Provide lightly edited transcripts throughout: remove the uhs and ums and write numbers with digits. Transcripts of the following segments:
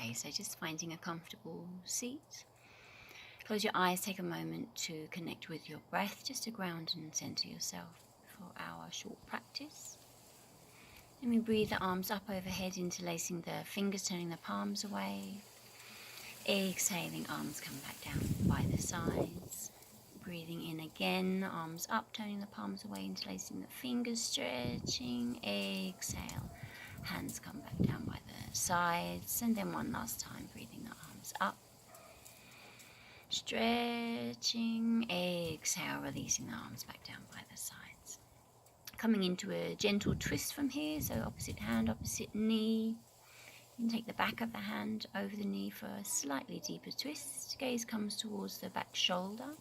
Okay, so just finding a comfortable seat. Close your eyes, take a moment to connect with your breath, just to ground and center yourself for our short practice. Then we breathe the arms up overhead, interlacing the fingers, turning the palms away. Exhaling, arms come back down by the sides. Breathing in again, arms up, turning the palms away, interlacing the fingers, stretching. Exhale, hands come back down by the sides. And then one last time, breathing the arms up. Stretching, exhale, releasing the arms back down by the sides. Coming into a gentle twist from here, so opposite hand, opposite knee. You can take the back of the hand over the knee for a slightly deeper twist. Gaze comes towards the back shoulder.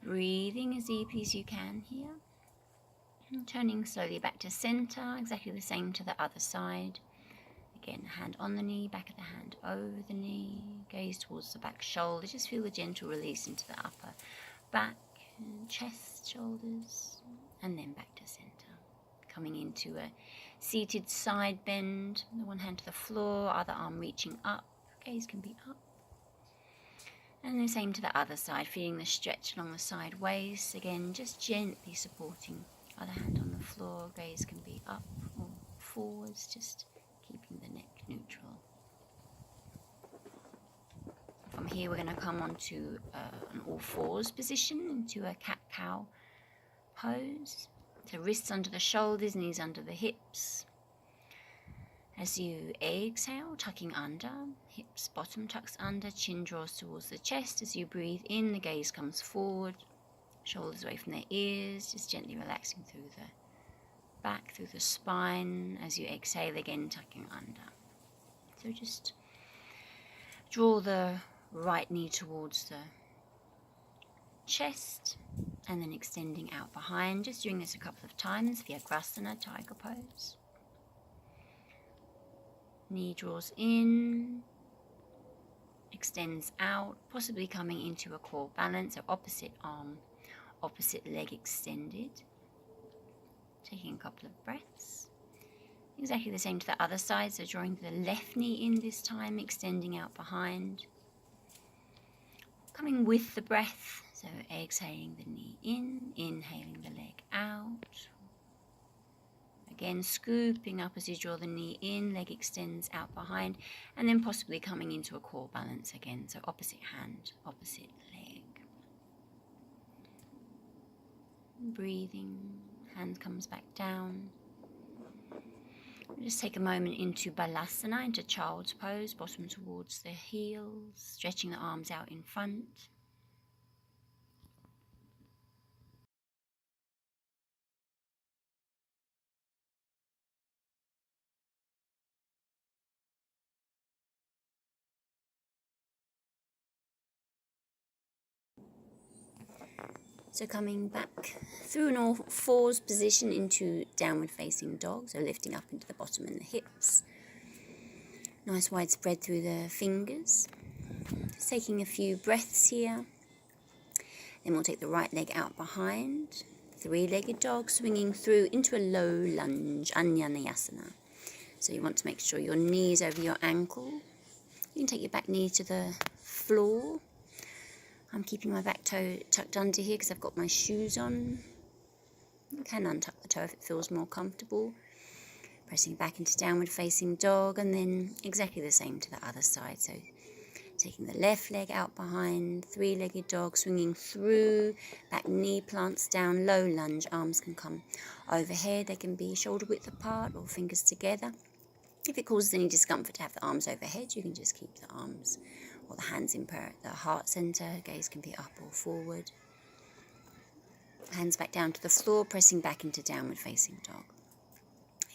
Breathing as deeply as you can here. And turning slowly back to center, exactly the same to the other side. Again, hand on the knee, back of the hand over the knee. Gaze towards the back shoulder. Just feel the gentle release into the upper back, and chest, shoulders, and then back to center. Coming into a seated side bend. The one hand to the floor, other arm reaching up. Gaze can be up. And the same to the other side, feeling the stretch along the side waist. Again, just gently supporting. Other hand on the floor, gaze can be up or forwards, just keeping the neck neutral. From here we're going to come onto an all fours position, into a cat-cow pose. So wrists under the shoulders, knees under the hips. As you exhale, tucking under, hips bottom tucks under, chin draws towards the chest. As you breathe in, the gaze comes forward, shoulders away from the ears, just gently relaxing through the back, through the spine. As you exhale, again tucking under. So just draw the right knee towards the chest and then extending out behind. Just doing this a couple of times, Virasana, tiger pose. Knee draws in, extends out, possibly coming into a core balance, so opposite arm, opposite leg extended. Taking a couple of breaths. Exactly the same to the other side, so drawing the left knee in this time, extending out behind. Coming with the breath, so exhaling the knee in, inhaling the leg out. Again, scooping up as you draw the knee in, leg extends out behind, and then possibly coming into a core balance again, so opposite hand, opposite leg. Breathing, hand comes back down. Just take a moment into Balasana, into child's pose, bottom towards the heels, stretching the arms out in front. So coming back through an all fours position into downward facing dog, so lifting up into the bottom and the hips. Nice wide spread through the fingers. Just taking a few breaths here. Then we'll take the right leg out behind. Three-legged dog, swinging through into a low lunge, Anjaneyasana. So you want to make sure your knee is over your ankle. You can take your back knee to the floor. I'm keeping my back toe tucked under here because I've got my shoes on. You can untuck the toe if it feels more comfortable. Pressing back into downward facing dog, and then exactly the same to the other side. So taking the left leg out behind, three-legged dog, swinging through, back knee plants down, low lunge, arms can come overhead. They can be shoulder width apart or fingers together. If it causes any discomfort to have the arms overhead, you can just keep the arms or the hands in the heart center. Gaze can be up or forward. Hands back down to the floor, pressing back into downward facing dog.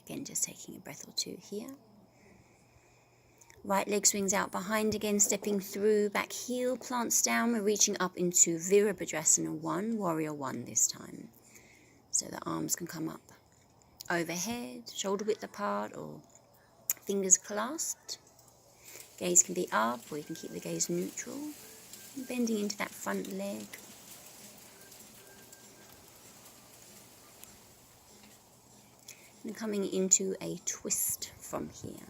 Again, just taking a breath or two here. Right leg swings out behind again, stepping through, back heel plants down. We're reaching up into Virabhadrasana 1, Warrior 1 this time. So the arms can come up overhead, shoulder width apart or fingers clasped. Gaze can be up, or you can keep the gaze neutral. Bending into that front leg. And coming into a twist from here.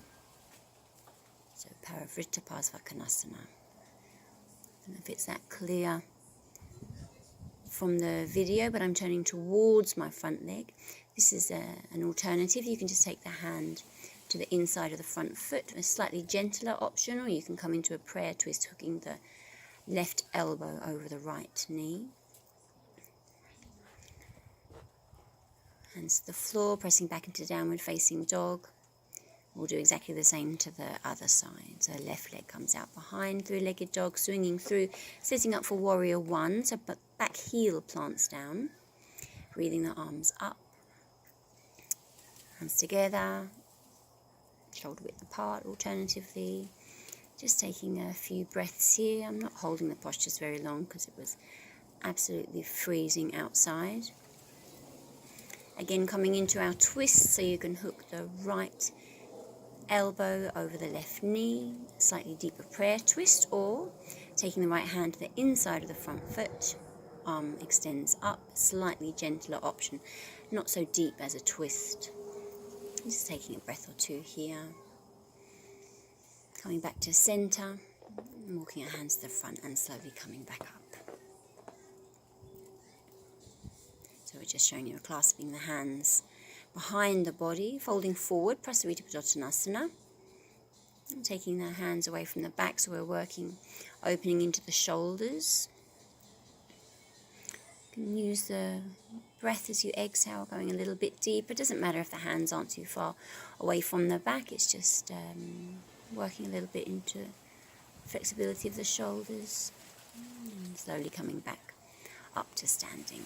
So Parivrtta Parsvakonasana. I don't know if it's that clear from the video, but I'm turning towards my front leg. This is an alternative. You can just take the hand to the inside of the front foot, a slightly gentler option, or you can come into a prayer twist, hooking the left elbow over the right knee. Hands to the floor, pressing back into downward facing dog. We'll do exactly the same to the other side. So left leg comes out behind, three-legged dog, swinging through, setting up for warrior one. So back heel plants down, breathing the arms up, hands together, shoulder width apart alternatively. Just taking a few breaths here. I'm not holding the postures very long because it was absolutely freezing outside. Again, coming into our twist, so you can hook the right elbow over the left knee, slightly deeper prayer twist, or taking the right hand to the inside of the front foot, arm extends up, slightly gentler option, not so deep as a twist. Just taking a breath or two here. Coming back to center, walking our hands to the front and slowly coming back up. So we're just showing you clasping the hands behind the body, folding forward, Prasarita Padottanasana. Taking the hands away from the back, so we're working, opening into the shoulders. You can use the breath as you exhale, going a little bit deeper. It doesn't matter if the hands aren't too far away from the back, it's just working a little bit into flexibility of the shoulders. And slowly coming back up to standing.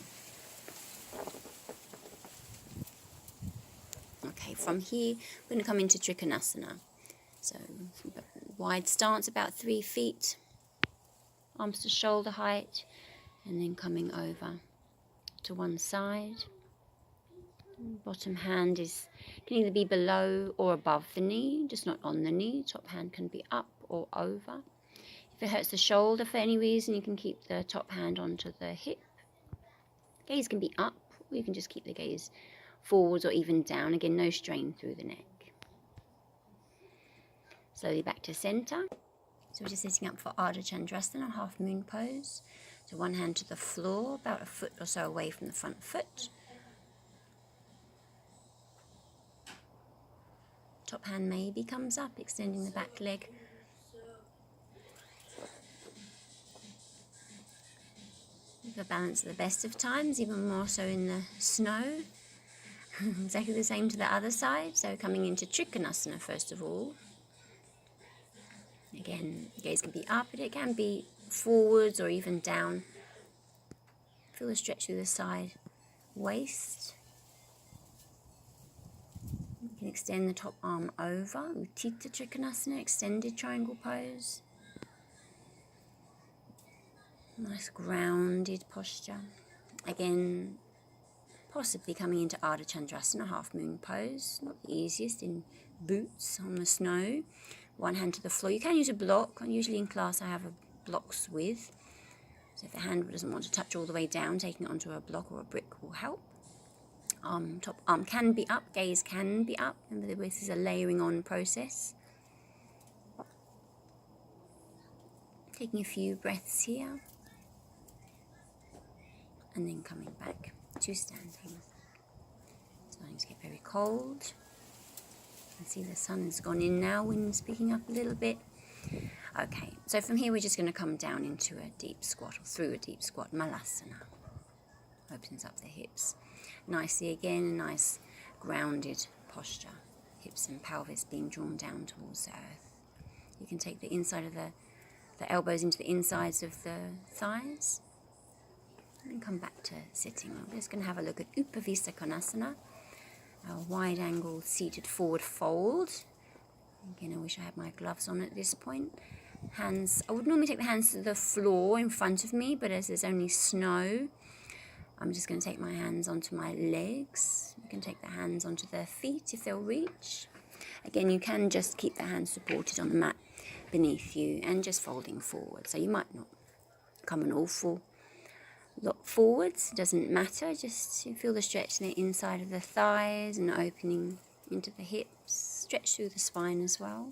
Okay, from here, we're going to come into Trikanasana. So, wide stance, about 3 feet, arms to shoulder height, and then coming over to one side. Bottom hand can either be below or above the knee, just not on the knee. Top hand can be up or over. If it hurts the shoulder for any reason, you can keep the top hand onto the hip. Gaze can be up, or you can just keep the gaze forwards or even down. Again, no strain through the neck. Slowly back to center. So we're just sitting up for Ardha Chandrasana, half moon pose. So one hand to the floor, about a foot or so away from the front foot. Top hand maybe comes up, extending the back leg. The balance at the best of times, even more so in the snow. Exactly the same to the other side. So coming into Trikonasana first of all. Again, gaze can be up, but it can be forwards or even down. Feel the stretch through the side waist. You can extend the top arm over. Utthita Trikonasana, extended triangle pose. Nice grounded posture. Again, possibly coming into Ardha Chandrasana, half moon pose. Not the easiest in boots on the snow. One hand to the floor. You can use a block. Usually in class I have a blocks with. So if the hand doesn't want to touch all the way down, taking it onto a block or a brick will help. Top arm can be up, gaze can be up. Remember, this is a layering on process. Taking a few breaths here. And then coming back to standing. Starting to get very cold. You can see the sun has gone in now, wind's picking up a little bit. Okay, so from here we're just going to come down into a deep squat, or through a deep squat, Malasana. Opens up the hips. Nicely again, a nice grounded posture. Hips and pelvis being drawn down towards the earth. You can take the inside of the elbows into the insides of the thighs. And come back to sitting. We're just going to have a look at Upavista Konasana, our wide angle seated forward fold. Again, I wish I had my gloves on at this point. Hands, I would normally take the hands to the floor in front of me, but as there's only snow, I'm just going to take my hands onto my legs. You can take the hands onto their feet if they'll reach. Again, you can just keep the hands supported on the mat beneath you and just folding forward. So you might not come an awful lot forwards, doesn't matter, just feel the stretch in the inside of the thighs and opening into the hips, stretch through the spine as well.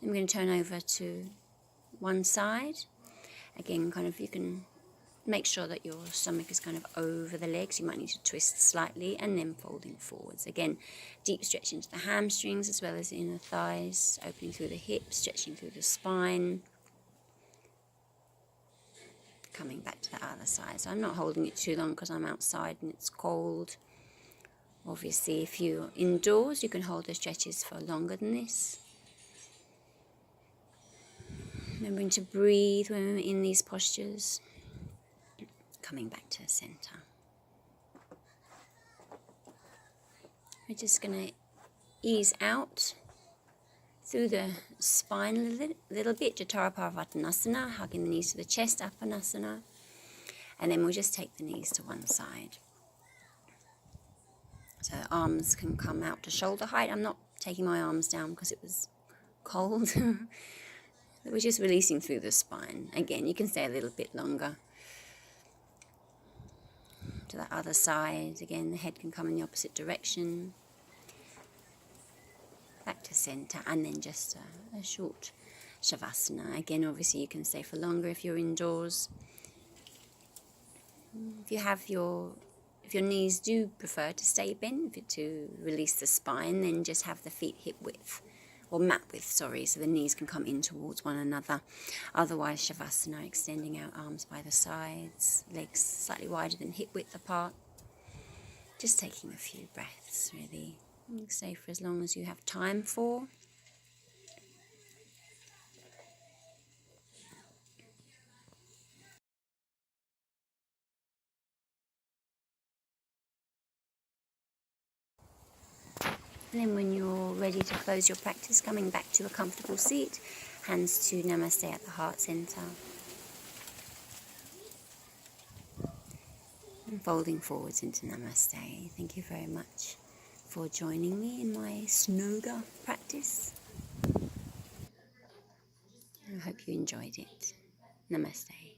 Then we're going to turn over to one side. Again, kind of you can make sure that your stomach is kind of over the legs. You might need to twist slightly and then folding forwards. Again, deep stretch into the hamstrings as well as the inner thighs, opening through the hips, stretching through the spine. Coming back to the other side. So I'm not holding it too long because I'm outside and it's cold. Obviously, if you're indoors, you can hold the stretches for longer than this. Remembering to breathe when we're in these postures. Coming back to the center. We're just going to ease out through the spine a little bit, Jataraparvatanasana, hugging the knees to the chest, Apanasana. And then we'll just take the knees to one side. So the arms can come out to shoulder height. I'm not taking my arms down because it was cold. We're just releasing through the spine. Again, you can stay a little bit longer. To the other side. Again, the head can come in the opposite direction. Back to center, and then just a short Shavasana. Again, obviously you can stay for longer if you're indoors. If your knees do prefer to stay bent, to release the spine, then just have the feet hip width, or mat width, sorry, so the knees can come in towards one another. Otherwise, Shavasana, extending out arms by the sides, legs slightly wider than hip width apart. Just taking a few breaths, really. Stay for as long as you have time for. And then when you're ready to close your practice, coming back to a comfortable seat, hands to Namaste at the heart center. And folding forwards into Namaste. Thank you very much for joining me in my Snowga practice. I hope you enjoyed it. Namaste.